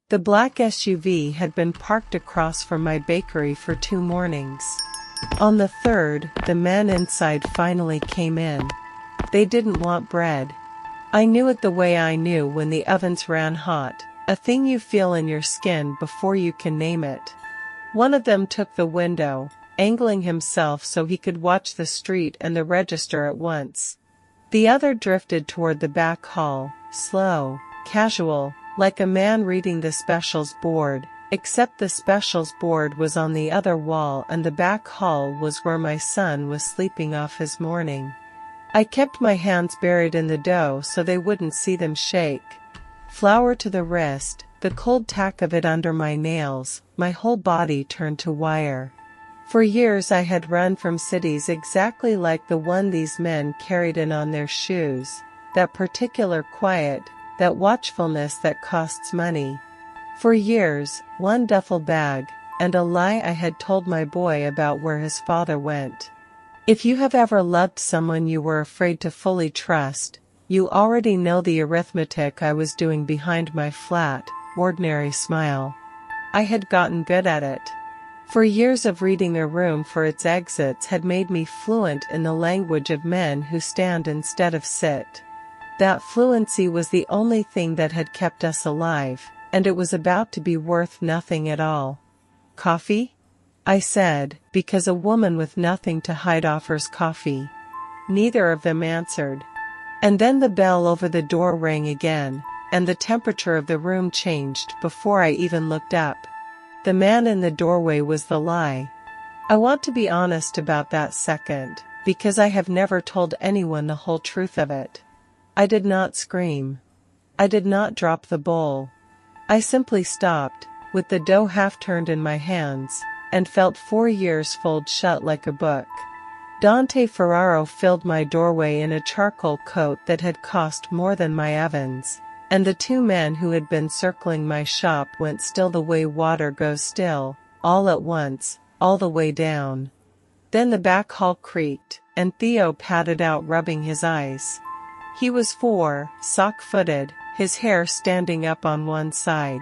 The black SUV had been parked across from my bakery for 2 mornings. On the third, the men inside finally came in. They didn't want bread. I knew it the way I knew when the ovens ran hot, a thing you feel in your skin before you can name it. One of them took the window, angling himself so he could watch the street and the register at once. The other drifted toward the back hall, slow, casual, like a man reading the specials board, except the specials board was on the other wall and the back hall was where my son was sleeping off his morning. I kept my hands buried in the dough so they wouldn't see them shake. Flour to the wrist, the cold tack of it under my nails, my whole body turned to wire. For years I had run from cities exactly like the one these men carried in on their shoes, that particular quiet, that watchfulness that costs money. For years, one duffel bag, and a lie I had told my boy about where his father went. If you have ever loved someone you were afraid to fully trust, you already know the arithmetic I was doing behind my flat, ordinary smile. I had gotten good at it. For years of reading a room for its exits had made me fluent in the language of men who stand instead of sit. That fluency was the only thing that had kept us alive, and it was about to be worth nothing at all. "Coffee?" I said, because a woman with nothing to hide offers coffee. Neither of them answered. And then the bell over the door rang again, and the temperature of the room changed before I even looked up. The man in the doorway was the lie. I want to be honest about that second, because I have never told anyone the whole truth of it. I did not scream. I did not drop the bowl. I simply stopped, with the dough half turned in my hands, and felt 4 years fold shut like a book. Dante Ferraro filled my doorway in a charcoal coat that had cost more than my ovens, and the 2 men who had been circling my shop went still the way water goes still, all at once, all the way down. Then the back hall creaked, and Theo padded out rubbing his eyes. He was 4, sock-footed, his hair standing up on one side.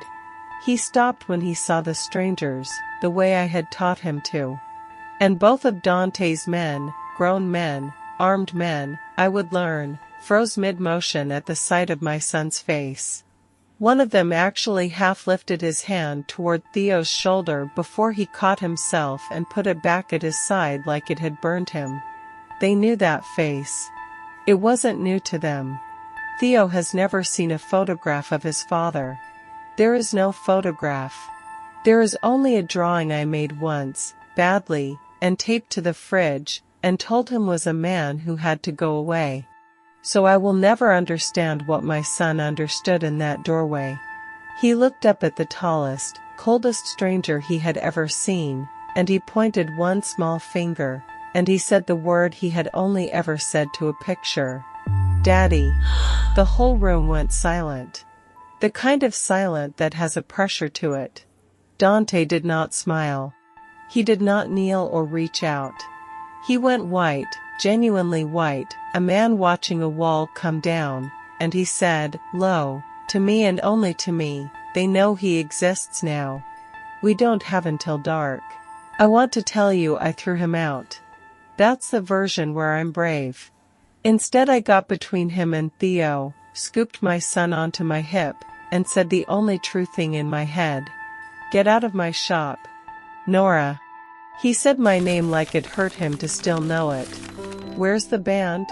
He stopped when he saw the strangers, the way I had taught him to. And both of Dante's men, grown men, armed men, I would learn, froze mid-motion at the sight of my son's face. One of them actually half lifted his hand toward Theo's shoulder before he caught himself and put it back at his side like it had burned him. They knew that face. It wasn't new to them. Theo has never seen a photograph of his father. There is no photograph. There is only a drawing I made once, badly, and taped to the fridge, and told him was a man who had to go away. So I will never understand what my son understood in that doorway. He looked up at the tallest, coldest stranger he had ever seen, and he pointed one small finger, and he said the word he had only ever said to a picture. "Daddy." The whole room went silent. The kind of silent that has a pressure to it. Dante did not smile. He did not kneel or reach out. He went white, genuinely white, a man watching a wall come down, and he said, low, to me and only to me, "They know he exists now. We don't have until dark. I want to tell you I threw him out." That's the version where I'm brave. Instead I got between him and Theo, scooped my son onto my hip, and said the only true thing in my head. "Get out of my shop. Nora." He said my name like it hurt him to still know it. "Where's the band?"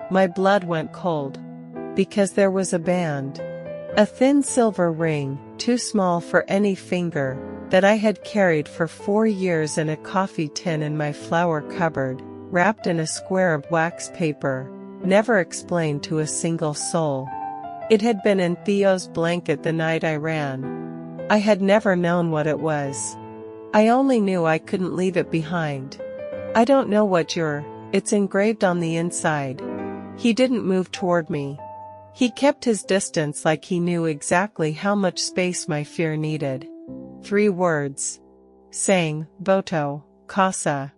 My blood went cold. Because there was a band. A thin silver ring, too small for any finger, that I had carried for 4 years in a coffee tin in my flower cupboard, wrapped in a square of wax paper, never explained to a single soul. It had been in Theo's blanket the night I ran. I had never known what it was. I only knew I couldn't leave it behind. "I don't know what it's engraved on the inside." He didn't move toward me. He kept his distance like he knew exactly how much space my fear needed. 3 words. Sang, voto, casa.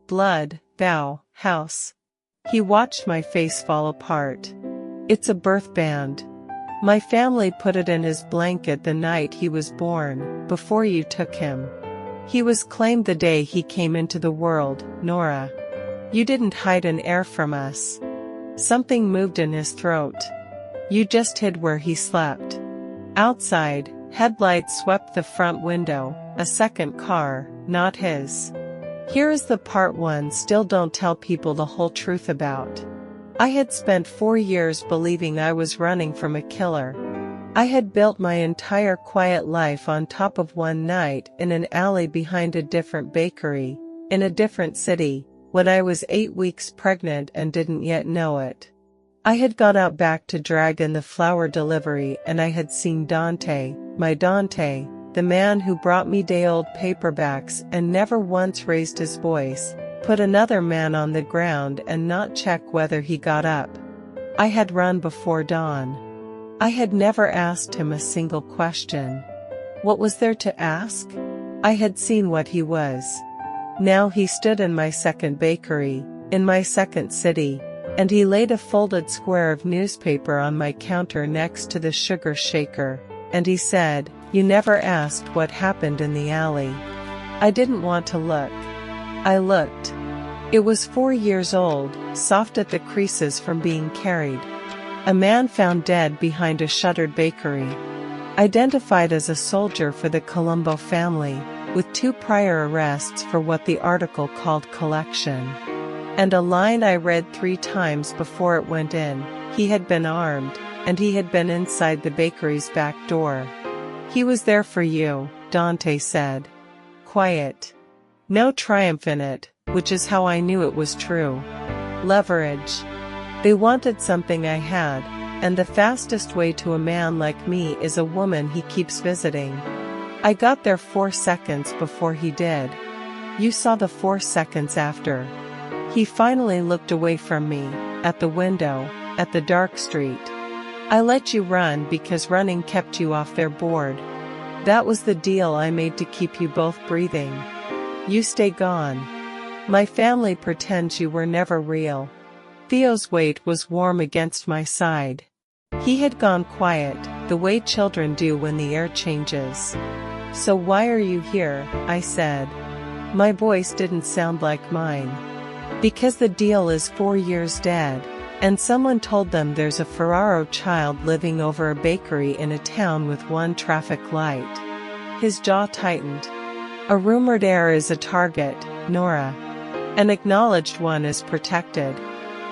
Blood, vow, house. He watched my face fall apart. "It's a birth band." My family put it in his blanket the night he was born, before you took him. He was claimed the day he came into the world, Nora. You didn't hide an heir from us. Something moved in his throat. You just hid where he slept. Outside, headlights swept the front window, a second car, not his. Here is the part one still don't tell people the whole truth about. I had spent 4 years believing I was running from a killer. I had built my entire quiet life on top of one night in an alley behind a different bakery, in a different city, when I was 8 weeks pregnant and didn't yet know it. I had got out back to drag in the flour delivery and I had seen Dante, my Dante, the man who brought me day-old paperbacks and never once raised his voice, put another man on the ground and not check whether he got up. I had run before dawn. I had never asked him a single question. What was there to ask? I had seen what he was. Now he stood in my second bakery, in my second city, and he laid a folded square of newspaper on my counter next to the sugar shaker, and he said, "You never asked what happened in the alley." I didn't want to look. I looked. It was 4 years old, soft at the creases from being carried. A man found dead behind a shuttered bakery. Identified as a soldier for the Colombo family, with 2 prior arrests for what the article called collection. And a line I read 3 times before it went in: he had been armed, and he had been inside the bakery's back door. "He was there for you," Dante said. Quiet. No triumph in it, which is how I knew it was true. Leverage. They wanted something I had, and the fastest way to a man like me is a woman he keeps visiting. I got there 4 seconds before he did. You saw the 4 seconds after. He finally looked away from me, at the window, at the dark street. I let you run because running kept you off their board. That was the deal I made to keep you both breathing. You stay gone. My family pretends you were never real. Theo's weight was warm against my side. He had gone quiet, the way children do when the air changes. "So why are you here?" I said. My voice didn't sound like mine. "Because the deal is 4 years dead, and someone told them there's a Ferraro child living over a bakery in a town with 1 traffic light." His jaw tightened. "A rumored heir is a target, Nora. An acknowledged one is protected.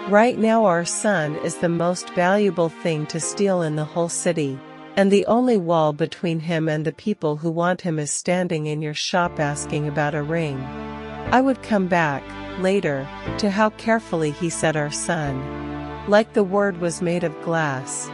Right now our son is the most valuable thing to steal in the whole city, and the only wall between him and the people who want him is standing in your shop asking about a ring." I would come back, later, to how carefully he said our son. Like the word was made of glass.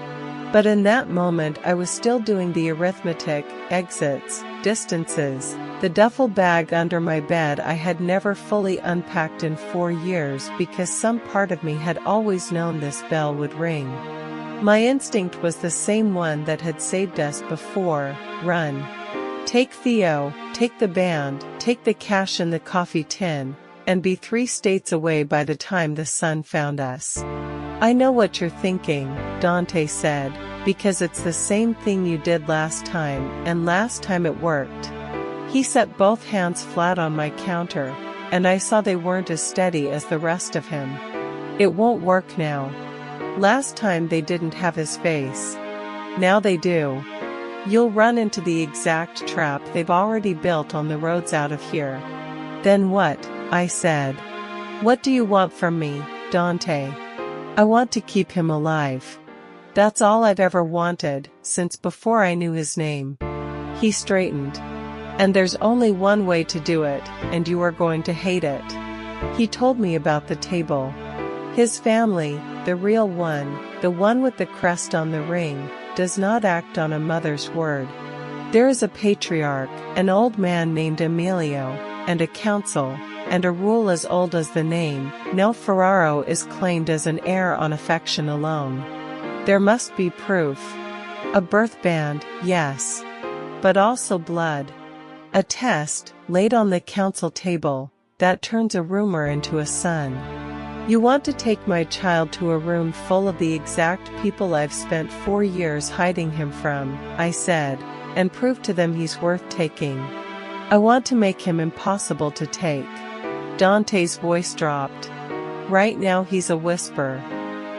But in that moment I was still doing the arithmetic, exits, distances. The duffel bag under my bed I had never fully unpacked in 4 years because some part of me had always known this bell would ring. My instinct was the same one that had saved us before: run. Take Theo, take the band, take the cash in the coffee tin, and be 3 states away by the time the sun found us. "I know what you're thinking," Dante said, "because it's the same thing you did last time, and last time it worked." He set both hands flat on my counter, and I saw they weren't as steady as the rest of him. "It won't work now. Last time they didn't have his face. Now they do. You'll run into the exact trap they've already built on the roads out of here." "Then what?" I said. "What do you want from me, Dante?" "I want to keep him alive. That's all I've ever wanted, since before I knew his name." He straightened. "And there's only one way to do it, and you are going to hate it." He told me about the table. His family, the real one, the one with the crest on the ring, does not act on a mother's word. There is a patriarch, an old man named Emilio, and a council, and a rule as old as the name: no Ferraro is claimed as an heir on affection alone. There must be proof. A birth band, yes. But also blood. A test, laid on the council table, that turns a rumor into a son. You want to take my child to a room full of the exact people I've spent 4 years hiding him from, I said, and prove to them he's worth taking. I want to make him impossible to take. Dante's voice dropped. Right now he's a whisper.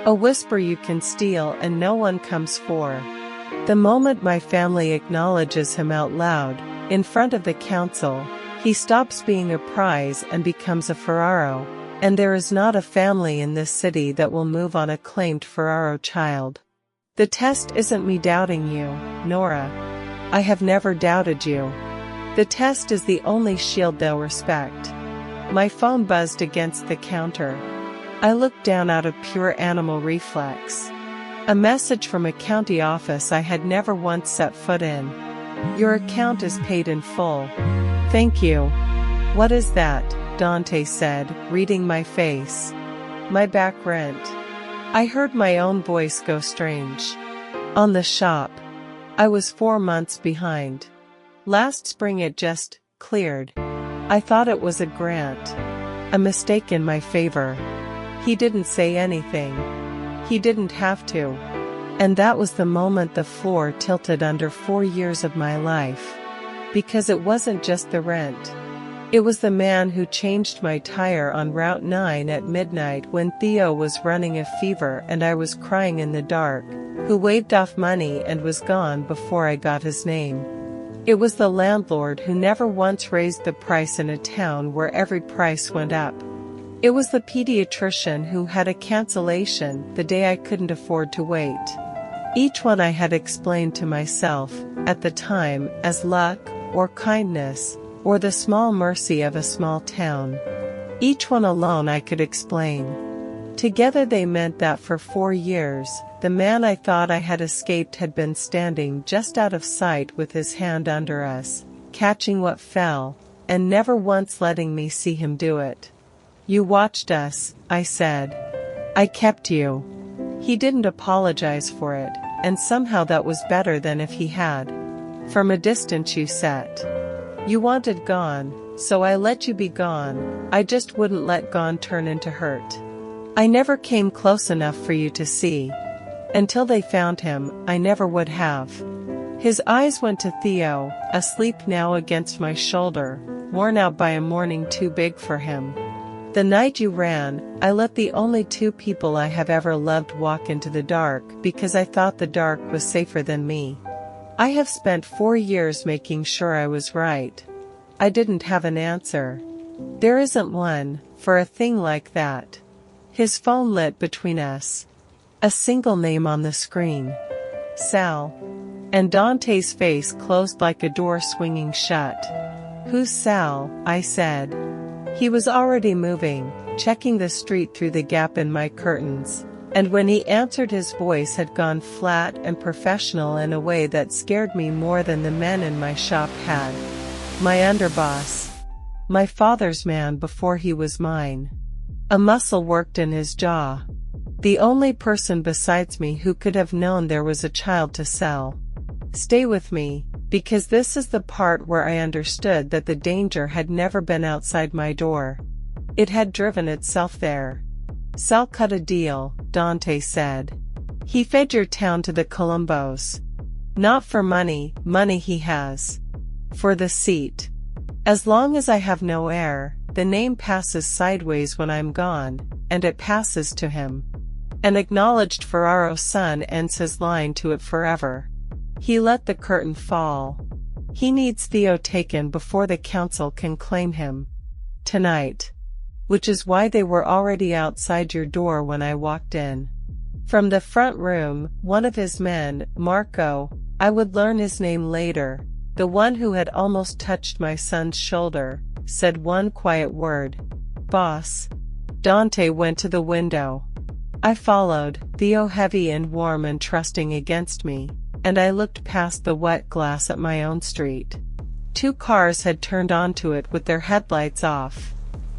A whisper you can steal and no one comes for. The moment my family acknowledges him out loud, in front of the council, he stops being a prize and becomes a Ferraro. And there is not a family in this city that will move on a claimed Ferraro child. The test isn't me doubting you, Nora. I have never doubted you. The test is the only shield they'll respect. My phone buzzed against the counter. I looked down out of pure animal reflex. A message from a county office I had never once set foot in. Your account is paid in full. Thank you. What is that? Dante said, reading my face. My back rent. I heard my own voice go strange. On the shop. I was 4 months behind. Last spring it just cleared. I thought it was a grant. A mistake in my favor. He didn't say anything. He didn't have to. And that was the moment the floor tilted under 4 years of my life. Because it wasn't just the rent. It was the man who changed my tire on Route 9 at midnight when Theo was running a fever and I was crying in the dark, who waved off money and was gone before I got his name. It was the landlord who never once raised the price in a town where every price went up. It was the pediatrician who had a cancellation the day I couldn't afford to wait. Each one I had explained to myself, at the time, as luck, or kindness, or the small mercy of a small town. Each one alone I could explain. Together they meant that for 4 years, the man I thought I had escaped had been standing just out of sight with his hand under us, catching what fell, and never once letting me see him do it. You watched us, I said. I kept you. He didn't apologize for it, and somehow that was better than if he had. From a distance you sat. You wanted gone, so I let you be gone. I just wouldn't let gone turn into hurt. I never came close enough for you to see. Until they found him, I never would have. His eyes went to Theo, asleep now against my shoulder, worn out by a morning too big for him. The night you ran, I let the only 2 people I have ever loved walk into the dark because I thought the dark was safer than me. I have spent 4 years making sure I was right. I didn't have an answer. There isn't one, for a thing like that. His phone lit between us. A single name on the screen. Sal. And Dante's face closed like a door swinging shut. Who's Sal? I said. He was already moving, checking the street through the gap in my curtains. And when he answered, his voice had gone flat and professional in a way that scared me more than the men in my shop had. My underboss. My father's man before he was mine. A muscle worked in his jaw. The only person besides me who could have known there was a child to sell. Stay with me, because this is the part where I understood that the danger had never been outside my door. It had driven itself there. Sal cut a deal, Dante said. He fed your town to the Columbos. Not for money, money he has. For the seat. As long as I have no heir, the name passes sideways when I'm gone, and it passes to him. An acknowledged Ferraro son ends his line to it forever. He let the curtain fall. He needs Theo taken before the council can claim him. Tonight. Which is why they were already outside your door when I walked in. From the front room, one of his men, Marco, I would learn his name later, the one who had almost touched my son's shoulder, said one quiet word. Boss. Dante went to the window. I followed, Theo heavy and warm and trusting against me, and I looked past the wet glass at my own street. 2 cars had turned onto it with their headlights off.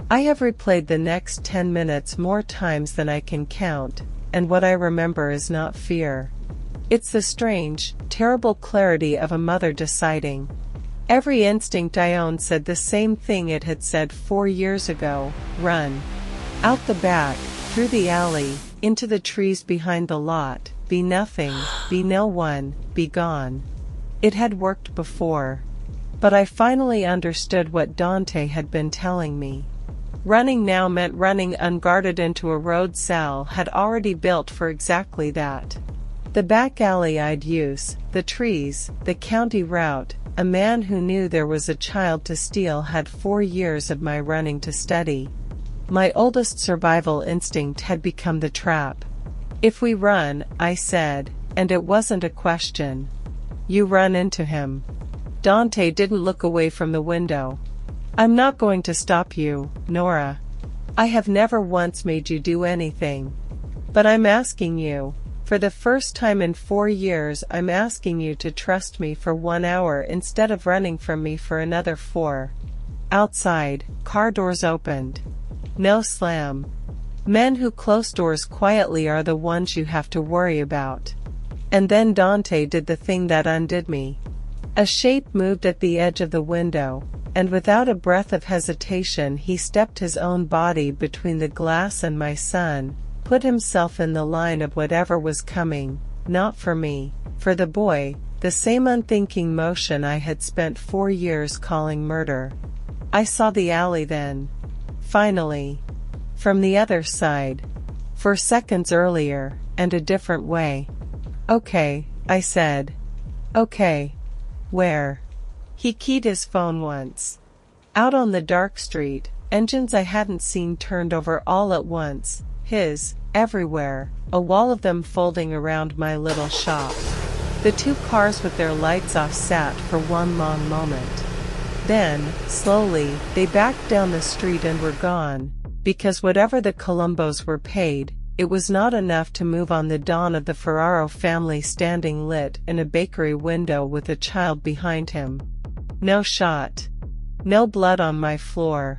I have replayed the next 10 minutes more times than I can count, and what I remember is not fear. It's the strange, terrible clarity of a mother deciding. Every instinct I owned said the same thing it had said 4 years ago, run. Out the back, through the alley, into the trees behind the lot, be nothing, be no one, be gone. It had worked before. But I finally understood what Dante had been telling me. Running now meant running unguarded into a road Sal had already built for exactly that. The back alley I'd use, the trees, the county route. A man who knew there was a child to steal had 4 years of my running to study. My oldest survival instinct had become the trap. If we run, I said, and it wasn't a question. You run into him. Dante didn't look away from the window. I'm not going to stop you, Nora. I have never once made you do anything. But I'm asking you, for the first time in 4 years, I'm asking you to trust me for 1 hour instead of running from me for another 4. Outside, car doors opened. No slam. Men who close doors quietly are the ones you have to worry about. And then Dante did the thing that undid me. A shape moved at the edge of the window, and without a breath of hesitation he stepped his own body between the glass and my son, put himself in the line of whatever was coming, not for me, for the boy, the same unthinking motion I had spent 4 years calling murder. I saw the alley then. Finally. From the other side. 4 seconds earlier, and a different way. Okay, I said. Okay. Where? He keyed his phone once. Out on the dark street, engines I hadn't seen turned over all at once, everywhere, a wall of them folding around my little shop. The 2 cars with their lights off sat for one long moment. Then, slowly, they backed down the street and were gone, because whatever the Colombos were paid, it was not enough to move on the dawn of the Ferraro family standing lit in a bakery window with a child behind him. No shot. No blood on my floor.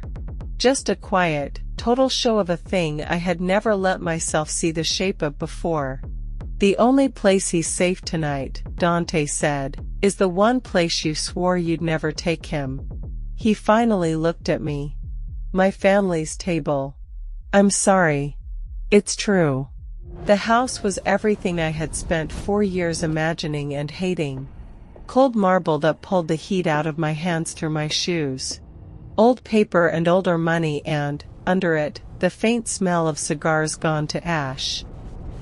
Just a quiet, total show of a thing I had never let myself see the shape of before. The only place he's safe tonight, Dante said, is the one place you swore you'd never take him. He finally looked at me. My family's table. I'm sorry. It's true. The house was everything I had spent 4 years imagining and hating. Cold marble that pulled the heat out of my hands through my shoes. Old paper and older money and, under it, the faint smell of cigars gone to ash.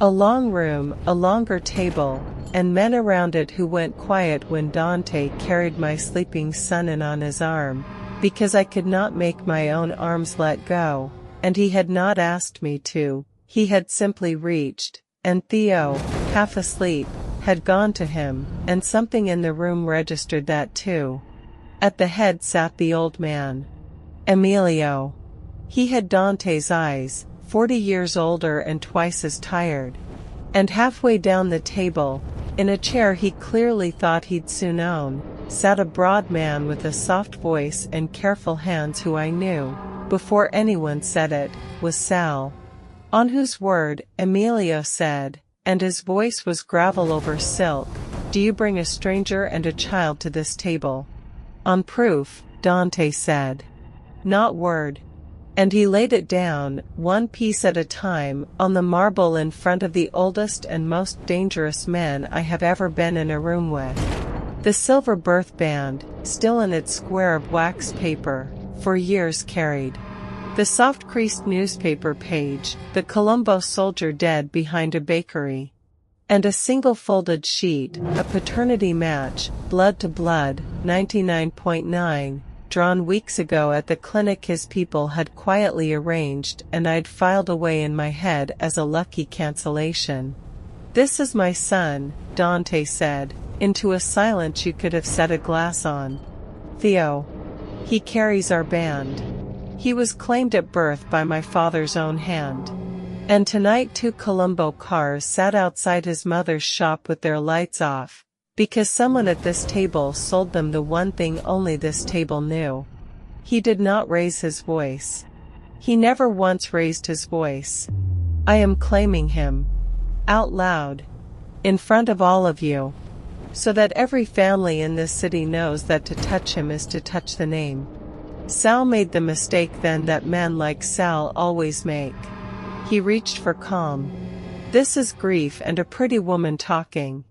A long room, a longer table, and men around it who went quiet when Dante carried my sleeping son in on his arm, because I could not make my own arms let go, and he had not asked me to. He had simply reached, and Theo, half asleep, had gone to him, and something in the room registered that too. At the head sat the old man. Emilio. He had Dante's eyes, 40 years older and twice as tired. And halfway down the table, in a chair he clearly thought he'd soon own, sat a broad man with a soft voice and careful hands who I knew, before anyone said it, was Sal. On whose word, Emilio said, and his voice was gravel over silk, do you bring a stranger and a child to this table? On proof, Dante said. Not word. And he laid it down, one piece at a time, on the marble in front of the oldest and most dangerous men I have ever been in a room with. The silver birth band, still in its square of wax paper, for years carried. The soft creased newspaper page, the Colombo soldier dead behind a bakery. And a single folded sheet, a paternity match, blood to blood, 99.9, drawn weeks ago at the clinic his people had quietly arranged and I'd filed away in my head as a lucky cancellation. This is my son, Dante said, into a silence you could have set a glass on. Theo. He carries our band. He was claimed at birth by my father's own hand. And tonight 2 Colombo cars sat outside his mother's shop with their lights off, because someone at this table sold them the one thing only this table knew. He did not raise his voice. He never once raised his voice. I am claiming him. Out loud. In front of all of you. So that every family in this city knows that to touch him is to touch the name. Sal made the mistake then that men like Sal always make. He reached for calm. This is grief and a pretty woman talking.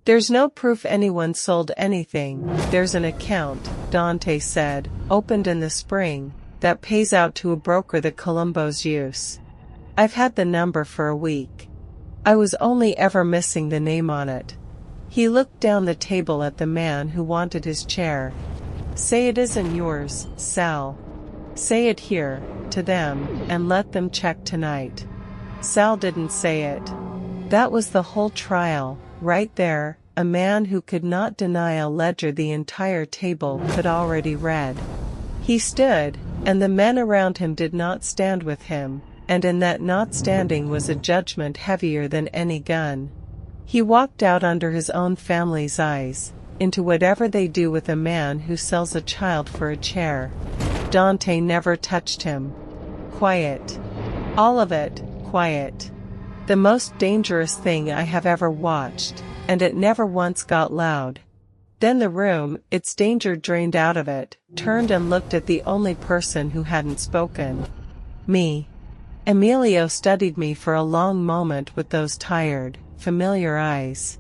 There's no proof anyone sold anything. There's an account, Dante said, opened in the spring, that pays out to a broker that Columbo's use. I've had the number for a week. I was only ever missing the name on it. He looked down the table at the man who wanted his chair. Say it isn't yours, Sal. Say it here, to them, and let them check tonight. Sal didn't say it. That was the whole trial, right there. A man who could not deny a ledger the entire table could already read. He stood, and the men around him did not stand with him, and in that not standing was a judgment heavier than any gun. He walked out under his own family's eyes, into whatever they do with a man who sells a child for a chair. Dante never touched him. Quiet. All of it, quiet. The most dangerous thing I have ever watched, and it never once got loud. Then the room, its danger drained out of it, turned and looked at the only person who hadn't spoken. Me. Emilio studied me for a long moment with those tired, familiar eyes.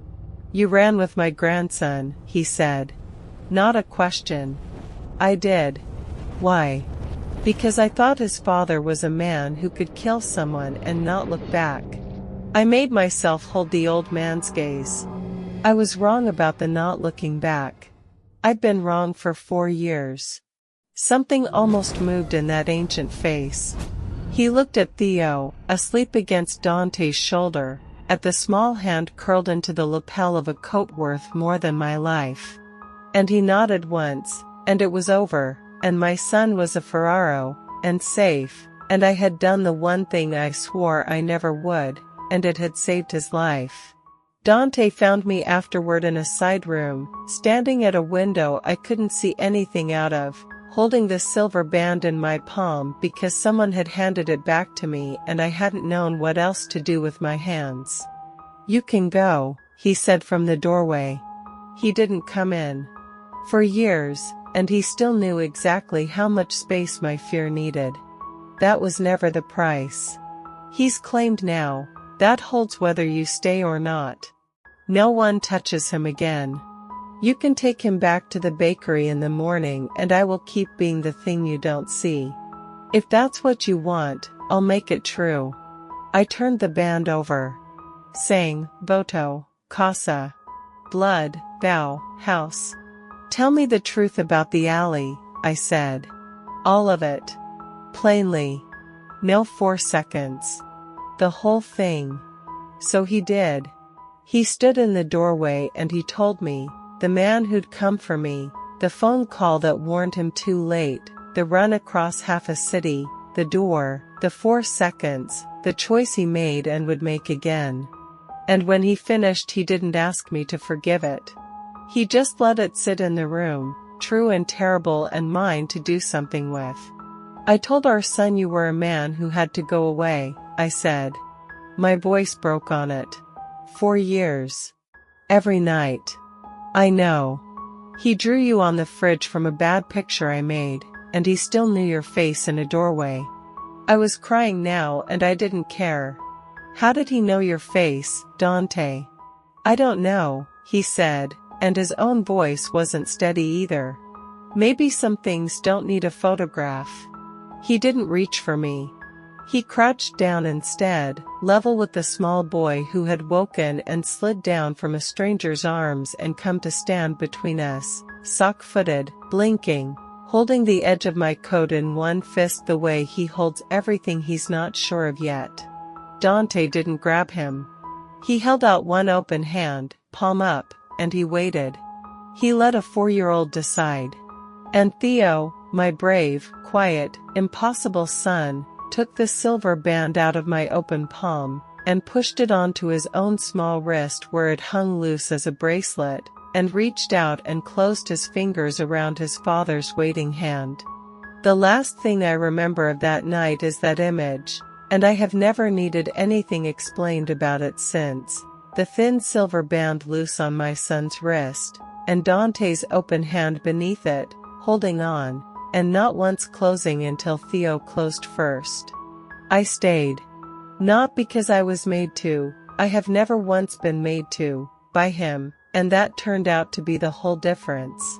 You ran with my grandson, he said. Not a question. I did. Why? Because I thought his father was a man who could kill someone and not look back. I made myself hold the old man's gaze. I was wrong about the not looking back. I'd been wrong for 4 years. Something almost moved in that ancient face. He looked at Theo, asleep against Dante's shoulder, at the small hand curled into the lapel of a coat worth more than my life. And he nodded once, and it was over, and my son was a Ferraro, and safe, and I had done the one thing I swore I never would, and it had saved his life. Dante found me afterward in a side room, standing at a window I couldn't see anything out of, holding the silver band in my palm because someone had handed it back to me and I hadn't known what else to do with my hands. You can go, he said from the doorway. He didn't come in. For years, and he still knew exactly how much space my fear needed. That was never the price. He's claimed now, that holds whether you stay or not. No one touches him again. You can take him back to the bakery in the morning and I will keep being the thing you don't see. If that's what you want, I'll make it true. I turned the band over. Saying, voto, casa. Blood, vow, house. Tell me the truth about the alley, I said. All of it. Plainly. No 4 seconds. The whole thing. So he did. He stood in the doorway and he told me, the man who'd come for me, the phone call that warned him too late, the run across half a city, the door, the 4 seconds, the choice he made and would make again. And when he finished he didn't ask me to forgive it. He just let it sit in the room, true and terrible and mine to do something with. I told our son you were a man who had to go away, I said. My voice broke on it. 4 years. Every night. I know. He drew you on the fridge from a bad picture I made, and he still knew your face in a doorway. I was crying now and I didn't care. How did he know your face, Dante? I don't know, he said, and his own voice wasn't steady either. Maybe some things don't need a photograph. He didn't reach for me. He crouched down instead, level with the small boy who had woken and slid down from a stranger's arms and come to stand between us, sock-footed, blinking, holding the edge of my coat in one fist the way he holds everything he's not sure of yet. Dante didn't grab him. He held out one open hand, palm up, and he waited. He let a 4-year-old decide. And Theo, my brave, quiet, impossible son, took the silver band out of my open palm, and pushed it onto his own small wrist where it hung loose as a bracelet, and reached out and closed his fingers around his father's waiting hand. The last thing I remember of that night is that image, and I have never needed anything explained about it since. The thin silver band loose on my son's wrist, and Dante's open hand beneath it, holding on, and not once closing until Theo closed first. I stayed. Not because I was made to, I have never once been made to, by him, and that turned out to be the whole difference.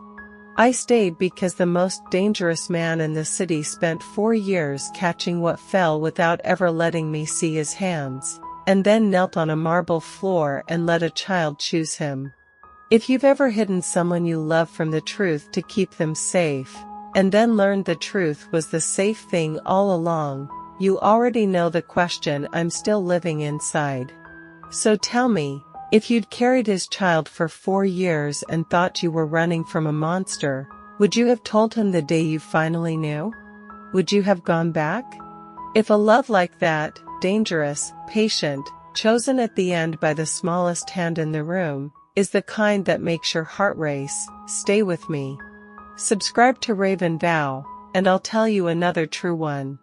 I stayed because the most dangerous man in the city spent 4 years catching what fell without ever letting me see his hands, and then knelt on a marble floor and let a child choose him. If you've ever hidden someone you love from the truth to keep them safe, and then learned the truth was the safe thing all along, you already know the question I'm still living inside. So tell me, if you'd carried his child for 4 years and thought you were running from a monster, would you have told him the day you finally knew? Would you have gone back? If a love like that, dangerous, patient, chosen at the end by the smallest hand in the room, is the kind that makes your heart race, stay with me. Subscribe to Raven Vow, and I'll tell you another true one.